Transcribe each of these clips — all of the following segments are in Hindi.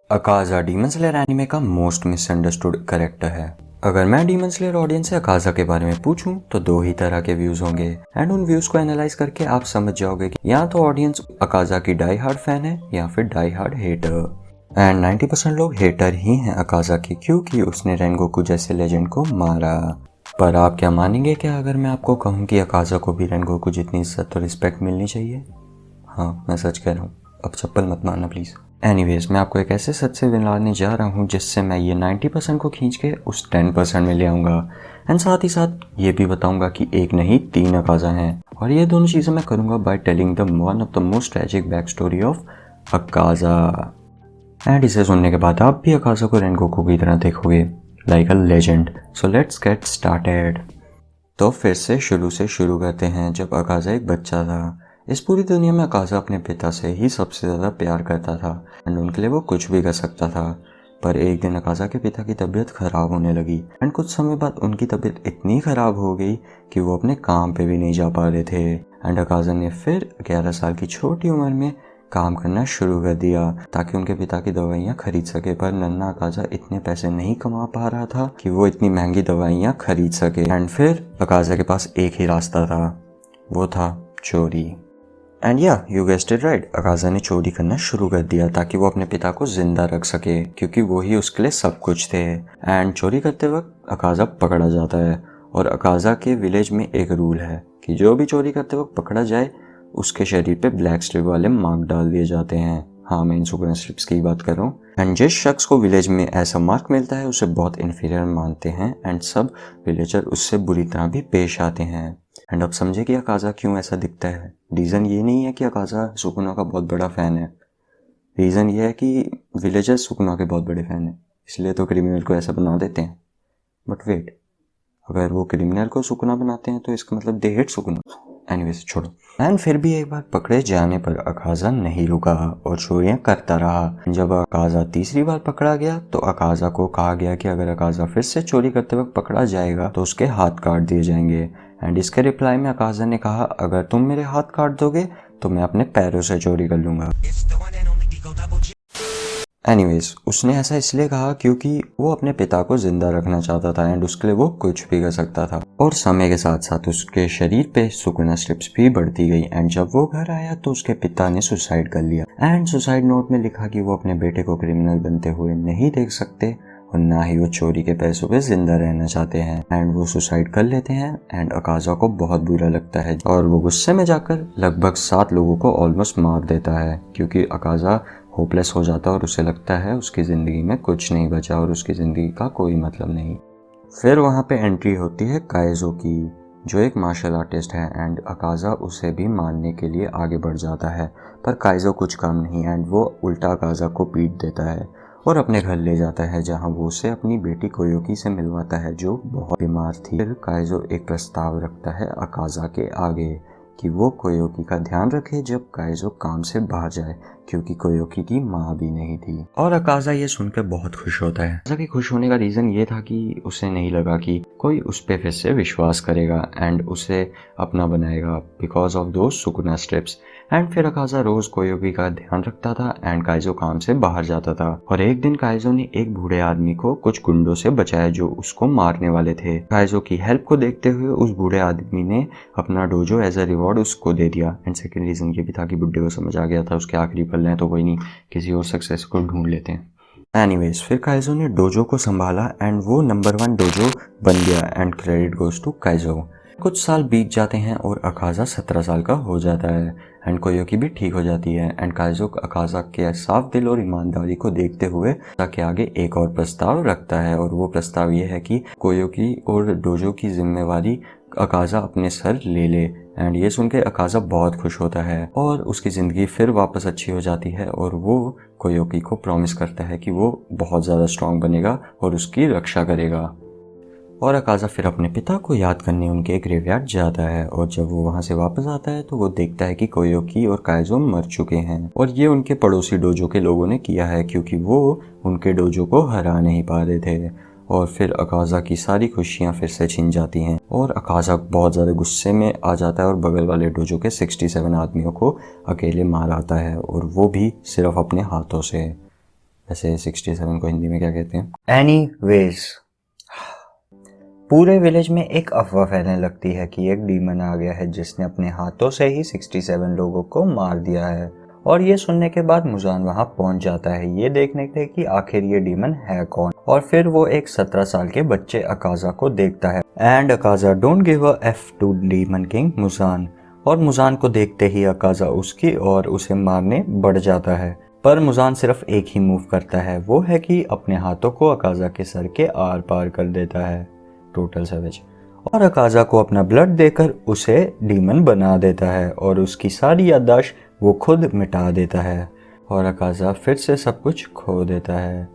अकाज़ा डीमन स्लेयर एनीमे का मोस्ट मिसअंडरस्टूड कैरेक्टर है। अगर मैं डीमन स्लेयर ऑडियंस से अकाज़ा के बारे में पूछूं तो दो ही तरह के व्यूज़ होंगे एंड उन व्यूज़ को एनालाइज करके आप समझ जाओगे कि या तो ऑडियंस अकाज़ा की डाई हार्ड फैन है या फिर डाई हार्ड हेटर। एंड 90% लोग हेटर ही हैं अकाज़ा की, क्योंकि उसने रेनगोकू जैसे लेजेंड को मारा। पर आप क्या मानेंगे क्या अगर मैं आपको कहूँ कि अकाज़ा को भी रेनगोकू जितनी इज्जत और रिस्पेक्ट मिलनी चाहिए? हाँ, मैं सच कह रहा हूँ, अब चप्पल मत मारना प्लीज़। एनीवेज, मैं आपको एक ऐसे सच से मिलाने जा रहा हूँ जिससे मैं ये 90% को खींच के उस 10% में ले आऊँगा एंड साथ ही साथ ये भी बताऊँगा कि एक नहीं 3 अकाज़ा हैं। और ये दोनों चीज़ें मैं करूँगा by telling the one of the most tragic back story of Akaza. And इसे सुनने के बाद आप भी अकाज़ा को रेनगोकू की तरह देखोगे like a legend. So let's get started. तो फिर से शुरू करते हैं जब अकाज़ा एक बच्चा था। इस पूरी दुनिया में अकाज़ा अपने पिता से ही सबसे ज़्यादा प्यार करता था एंड उनके लिए वो कुछ भी कर सकता था। पर एक दिन अकाज़ा के पिता की तबीयत ख़राब होने लगी एंड कुछ समय बाद उनकी तबीयत इतनी ख़राब हो गई कि वो अपने काम पे भी नहीं जा पा रहे थे। एंड अकाज़ा ने फिर 11 साल की छोटी उम्र में काम करना शुरू कर दिया ताकि उनके पिता की दवाइयाँ खरीद सके। पर नन्हा अकाज़ा इतने पैसे नहीं कमा पा रहा था कि वो इतनी महंगी दवाइयाँ खरीद सके। एंड फिर अकाज़ा के पास एक ही रास्ता था, वो था चोरी। एंड या यू गेस्ड इट राइट, अकाज़ा ने चोरी करना शुरू कर दिया ताकि वो अपने पिता को जिंदा रख सके, क्योंकि वो ही उसके लिए सब कुछ थे। एंड चोरी करते वक्त अकाज़ा पकड़ा जाता है और अकाज़ा के विलेज में एक रूल है कि जो भी चोरी करते वक्त पकड़ा जाए उसके शरीर पे ब्लैक स्ट्रिप वाले मार्क डाल दिए जाते हैं। हाँ, मैं इन सुगन स्ट्रिप्स की बात कर रहा हूँ। एंड जिस शख्स को विलेज में ऐसा मार्क मिलता है उसे बहुत इन्फीरियर मानते हैं एंड सब विलेजर उससे बुरी तरह भी पेश आते हैं। एंड अब समझे कि अकाज़ा क्यों ऐसा दिखता है। रीज़न ये नहीं है कि अकाज़ा सुकुना का बहुत बड़ा फ़ैन है, रीज़न ये है कि विलेजर्स सुकुना के बहुत बड़े फ़ैन हैं, इसलिए तो क्रिमिनल को ऐसा बना देते हैं। बट वेट, अगर वो क्रिमिनल को सुकुना बनाते हैं तो इसका मतलब दे हेट सुकुना। एनीवेज छोड़ो। एंड फिर भी एक बार पकड़े जाने पर अकाज़ा नहीं रुका और चोरियां करता रहा। जब अकाज़ा तीसरी बार पकड़ा गया तो अकाज़ा को कहा गया कि अगर अकाज़ा फिर से चोरी करते वक्त पकड़ा जाएगा तो उसके हाथ काट दिए जाएंगे। एंड इसके रिप्लाई में अकाज़ा ने कहा, अगर तुम मेरे हाथ काट दोगे तो मैं अपने पैरों से चोरी कर लूँगा। एनीवेज, उसने ऐसा इसलिए कहा क्योंकि वो अपने पिता को जिंदा रखना चाहता था एंड उसके लिए वो कुछ भी कर सकता था। और समय के साथ साथ उसके शरीर पे सुकुना स्ट्रिप्स भी बढ़ती गई एंड जब वो घर आया तो उसके पिता ने सुसाइड कर लिया एंड सुसाइड नोट में लिखा कि वो अपने बेटे को क्रिमिनल बनते हुए नहीं देख सकते और ना ही वो चोरी के पैसों पे जिंदा रहना चाहते हैं। एंड वो सुसाइड कर लेते हैं एंड अकाज़ा को बहुत बुरा लगता है और वो गुस्से में जाकर लगभग 7 लोगों को ऑलमोस्ट मार देता है, क्योंकि अकाज़ा होपलेस हो जाता है और उसे लगता है उसकी ज़िंदगी में कुछ नहीं बचा और उसकी ज़िंदगी का कोई मतलब नहीं। फिर वहाँ पे एंट्री होती है काइजो की, जो एक मार्शल आर्टिस्ट है एंड अकाज़ा उसे भी मारने के लिए आगे बढ़ जाता है। पर काइजो कुछ काम नहीं एंड वो उल्टा अकाज़ा को पीट देता है और अपने घर ले जाता है, जहाँ वो उसे अपनी बेटी कोयोकी से मिलवाता है जो बहुत बीमार थी। फिर काइजो एक प्रस्ताव रखता है अकाज़ा के आगे कि वो कोयोकी का ध्यान रखे जब काइजो काम से बाहर जाए, क्योंकि कोयोकी की माँ भी नहीं थी। और अकाज़ा ये सुनकर बहुत खुश होता है। अकाज़ा के खुश होने का रीज़न ये था कि उसे नहीं लगा कि कोई उस पर फिर से विश्वास करेगा एंड उसे अपना बनाएगा बिकॉज ऑफ दो सुकुना स्ट्रिप्स। एंड फिर अकाज़ा रोज़ कोयोकी का ध्यान रखता था एंड काइजो काम से बाहर जाता था। और एक दिन काइजो ने एक बूढ़े आदमी को कुछ गुंडों से बचाया जो उसको मारने वाले थे। काइजो की हेल्प को देखते हुए उस बूढ़े आदमी ने अपना डोजो एज अ रिवॉर्ड उसको दे दिया। एंड सेकंड रीज़न ये भी था कि बुड्ढे को समझ आ गया था उसके आखिरी पल हैं तो कोई नहीं, किसी और सक्सेस को ढूंढ लेते हैं। एनीवेज, फिर काइजो ने डोजो को संभाला एंड वो नंबर 1 डोजो बन गया एंड क्रेडिट गोज टू काइजो। कुछ साल बीत जाते हैं और अकाज़ा 17 साल का हो जाता है एंड कोयोकी भी ठीक हो जाती है एंड काइजो अकाज़ा के साफ दिल और ईमानदारी को देखते हुए के आगे एक और प्रस्ताव रखता है और वो प्रस्ताव ये है कि कोयोकी और डोजो की जिम्मेवारी अकाज़ा अपने सर ले ले। एंड ये सुन के अकाज़ा बहुत खुश होता है और उसकी ज़िंदगी फिर वापस अच्छी हो जाती है और वो कोयोकी को प्रॉमिस करता है कि वो बहुत ज़्यादा स्ट्रांग बनेगा और उसकी रक्षा करेगा। और अकाज़ा फिर अपने पिता को याद करने उनके ग्रेवयार्ड जाता है और जब वो वहाँ से वापस आता है तो वो देखता है कि कोयोकी और काइजो मर चुके हैं और ये उनके पड़ोसी डोजो के लोगों ने किया है क्योंकि वो उनके डोजो को हरा नहीं पा रहे थे। और फिर अकाज़ा की सारी खुशियाँ फिर से छिन जाती हैं और अकाज़ा बहुत ज़्यादा गुस्से में आ जाता है और बगल वाले डोजो के 67 आदमियों को अकेले मार आता है और वो भी सिर्फ अपने हाथों से। वैसे 67 को हिंदी में क्या कहते हैं? एनीवेज, पूरे विलेज में एक अफवाह फैलने लगती है कि एक डीमन आ गया है जिसने अपने हाथों से ही 67 लोगों को मार दिया है। और ये सुनने के बाद मुजान वहां पहुंच जाता है ये देखने के लिए कि आखिर ये डीमन है कौन। और फिर वो एक 17 साल के बच्चे अकाजा को देखता है and Akaza don't give a F to demon king Muzan. और मुजान को देखते ही अकाजा उसकी और उसे मारने बढ़ जाता है। पर मुजान सिर्फ एक ही मूव करता है, वो है कि अपने हाथों को अकाजा के सर के आर पार कर देता है। Total savage. और अकाजा को अपना ब्लड देकर उसे डीमन बना देता है और उसकी सारी याददाश्त वो खुद मिटा देता है और अकाजा फिर से सब कुछ खो देता है।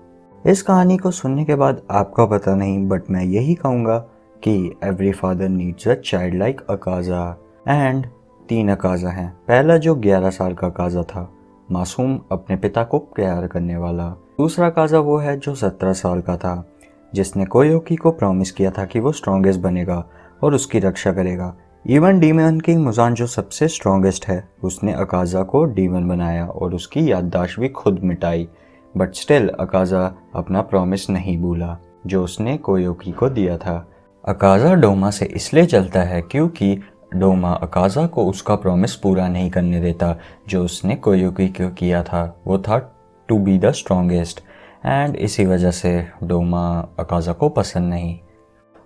इस कहानी को सुनने के बाद आपका पता नहीं, बट मैं यही कहूँगा कि every father needs a child like Akaza. And 3 Akaza हैं। पहला जो 11 साल का अकाजा था, मासूम अपने पिता को प्यार करने वाला। दूसरा अकाजा वो है जो 17 साल का था, जिसने कोयोकी को प्रॉमिस किया था कि वो स्ट्रॉन्गेस्ट बनेगा और उसकी रक्षा करेगा। इवन डीमन किंग मुजान जो सबसे स्ट्रॉन्गेस्ट है, उसने अकाजा को डीमन बनाया और उसकी याददाश्त भी खुद मिटाई। बट स्टिल अकाजा अपना प्रॉमिस नहीं भूला जो उसने कोयोकी को दिया था। अकाजा डोमा से इसलिए चलता है क्योंकि डोमा अकाजा को उसका प्रॉमिस पूरा नहीं करने देता जो उसने कोयोकी को किया था। वो था to be the strongest and इसी वजह से डोमा अकाजा को पसंद नहीं।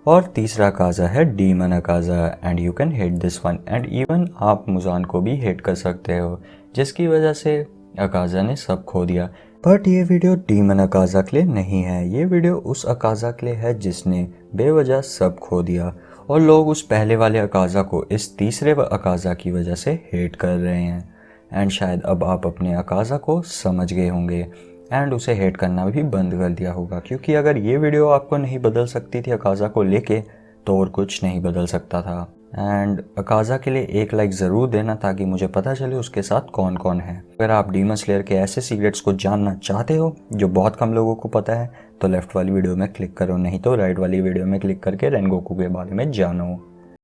और तीसरा अकाजा है demon Akaza and you can hate this one and even आप मुजान को भी हेट कर सकते हो, जिसकी वजह से अकाजा ने सब खो दिया। बट ये वीडियो डीमन अकाजा के लिए नहीं है, ये वीडियो उस अकाजा के लिए है जिसने बेवजह सब खो दिया और लोग उस पहले वाले अकाजा को इस तीसरे अकाजा की वजह से हेट कर रहे हैं। एंड शायद अब आप अपने अकाजा को समझ गए होंगे एंड उसे हेट करना भी बंद कर दिया होगा, क्योंकि अगर ये वीडियो आपको नहीं बदल सकती थी अकाजा को लेके, तो और कुछ नहीं बदल सकता था। एंड अकाजा के लिए एक लाइक ज़रूर देना ताकि मुझे पता चले उसके साथ कौन कौन है। अगर आप डीमन स्लेयर के ऐसे सीक्रेट्स को जानना चाहते हो जो बहुत कम लोगों को पता है, तो लेफ्ट वाली वीडियो में क्लिक करो, नहीं तो राइट वाली वीडियो में क्लिक करके रेनगोकू के बारे में जानो।